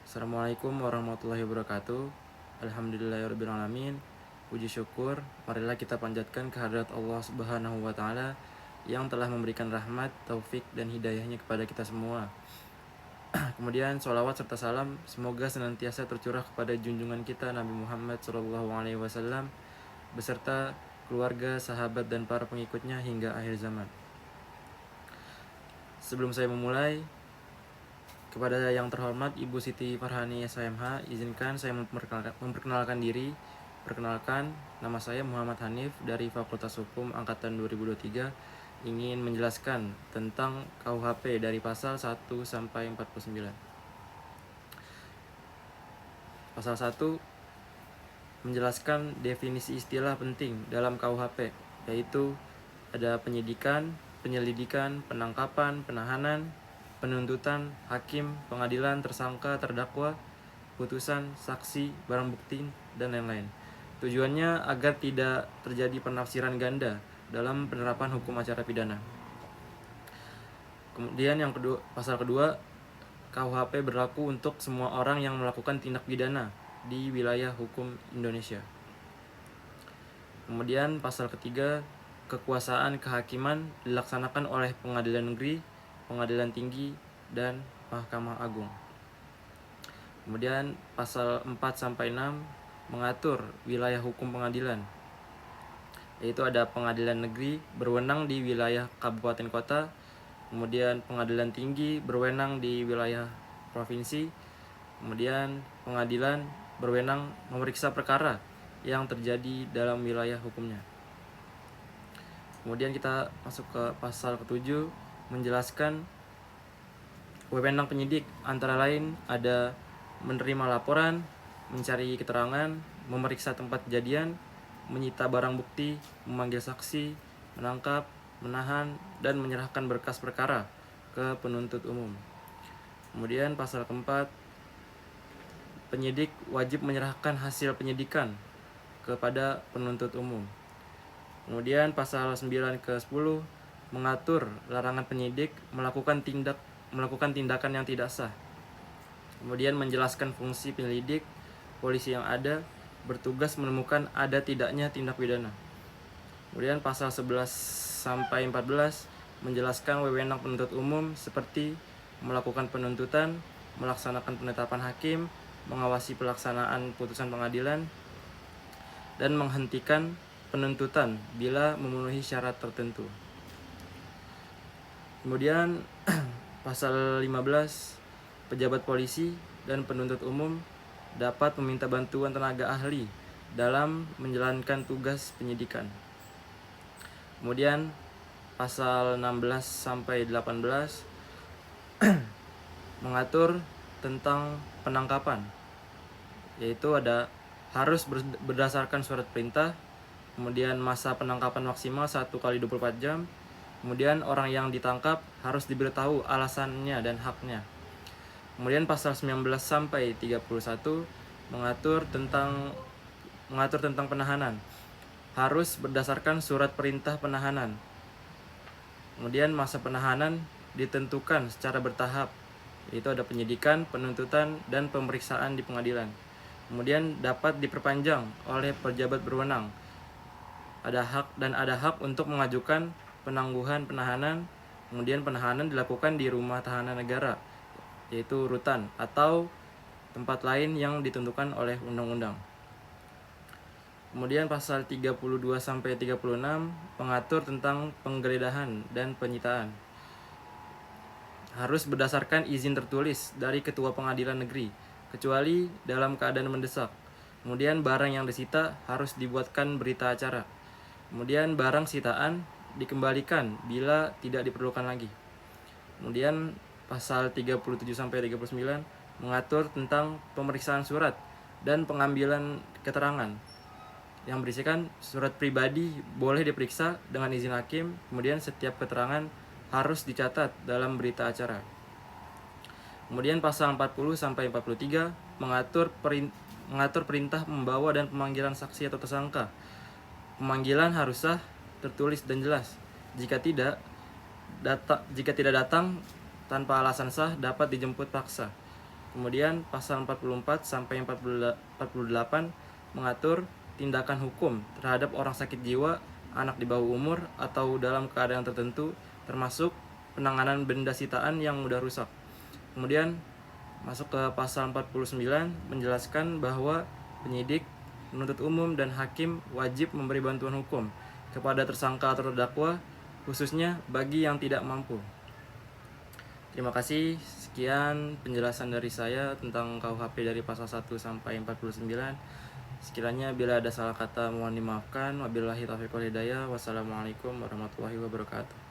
Assalamualaikum warahmatullahi wabarakatuh. Alhamdulillahirrabbilalamin. Puji syukur marilah kita panjatkan kehadirat Allah Subhanahu wa taala yang telah memberikan rahmat, taufik dan hidayahnya kepada kita semua. Kemudian sholawat serta salam semoga senantiasa tercurah kepada junjungan kita Nabi Muhammad SAW beserta keluarga, sahabat dan para pengikutnya hingga akhir zaman. Sebelum saya memulai, kepada yang terhormat Ibu Siti Farhani SMH, izinkan saya memperkenalkan diri. Perkenalkan, nama saya Muhammad Hanif dari Fakultas Hukum Angkatan 2023, ingin menjelaskan tentang KUHP dari pasal 1 sampai 49. Pasal 1 menjelaskan definisi istilah penting dalam KUHP, yaitu ada penyidikan, penyelidikan, penangkapan, penahanan, penuntutan, hakim, pengadilan, tersangka, terdakwa, putusan, saksi, barang bukti, dan lain-lain. Tujuannya agar tidak terjadi penafsiran ganda dalam penerapan hukum acara pidana. Kemudian yang kedua, pasal kedua, KUHP berlaku untuk semua orang yang melakukan tindak pidana di wilayah hukum Indonesia. Kemudian pasal ketiga, kekuasaan kehakiman dilaksanakan oleh pengadilan negeri, pengadilan tinggi, dan Mahkamah Agung. Kemudian pasal 4-6 mengatur wilayah hukum pengadilan, yaitu ada pengadilan negeri berwenang di wilayah kabupaten kota, kemudian pengadilan tinggi berwenang di wilayah provinsi, kemudian pengadilan berwenang memeriksa perkara yang terjadi dalam wilayah hukumnya. Kemudian kita masuk ke pasal ke-7, menjelaskan wewenang penyidik, antara lain ada menerima laporan, mencari keterangan, memeriksa tempat kejadian, menyita barang bukti, memanggil saksi, menangkap, menahan, dan menyerahkan berkas perkara ke penuntut umum. Kemudian pasal keempat, penyidik wajib menyerahkan hasil penyidikan kepada penuntut umum. Kemudian pasal 9-10 mengatur larangan penyidik melakukan tindakan yang tidak sah. Kemudian menjelaskan fungsi penyelidik, polisi yang ada, bertugas menemukan ada tidaknya tindak pidana. Kemudian pasal 11-14 menjelaskan wewenang penuntut umum seperti melakukan penuntutan, melaksanakan penetapan hakim, mengawasi pelaksanaan putusan pengadilan, dan menghentikan penuntutan bila memenuhi syarat tertentu. Kemudian pasal 15, pejabat polisi dan penuntut umum dapat meminta bantuan tenaga ahli dalam menjalankan tugas penyidikan. Kemudian pasal 16-18 mengatur tentang penangkapan, yaitu ada harus berdasarkan surat perintah, kemudian masa penangkapan maksimal 1x24 jam, kemudian orang yang ditangkap harus diberitahu alasannya dan haknya. Kemudian pasal 19-31 mengatur tentang penahanan, harus berdasarkan surat perintah penahanan. Kemudian masa penahanan ditentukan secara bertahap, yaitu ada penyidikan, penuntutan, dan pemeriksaan di pengadilan. Kemudian dapat diperpanjang oleh pejabat berwenang. Ada hak untuk mengajukan penangguhan penahanan. Kemudian penahanan dilakukan di rumah tahanan negara, yaitu rutan, atau tempat lain yang ditentukan oleh undang-undang. Kemudian pasal 32-36 mengatur tentang penggeledahan dan penyitaan. Harus berdasarkan izin tertulis dari ketua pengadilan negeri, kecuali dalam keadaan mendesak. Kemudian barang yang disita harus dibuatkan berita acara. Kemudian barang sitaan dikembalikan bila tidak diperlukan lagi. Kemudian pasal 37-39 mengatur tentang pemeriksaan surat dan pengambilan keterangan yang berisikan surat pribadi boleh diperiksa dengan izin hakim. Kemudian setiap keterangan harus dicatat dalam berita acara. Kemudian pasal 40-43 mengatur perintah membawa dan pemanggilan saksi atau tersangka. Pemanggilan harus sah, tertulis dan jelas. Jika tidak datang tanpa alasan sah dapat dijemput paksa. Kemudian pasal 44 sampai 48 mengatur tindakan hukum terhadap orang sakit jiwa, anak di bawah umur, atau dalam keadaan tertentu, termasuk penanganan benda sitaan yang mudah rusak. Kemudian masuk ke pasal 49 menjelaskan bahwa penyidik, penuntut umum, dan hakim wajib memberi bantuan hukum kepada tersangka atau terdakwa, khususnya bagi yang tidak mampu. Terima kasih, sekian penjelasan dari saya tentang KUHP dari pasal 1 sampai 49. Sekiranya bila ada salah kata mohon dimaafkan. Wabillahi taufiq wal hidayah. Wassalamualaikum warahmatullahi wabarakatuh.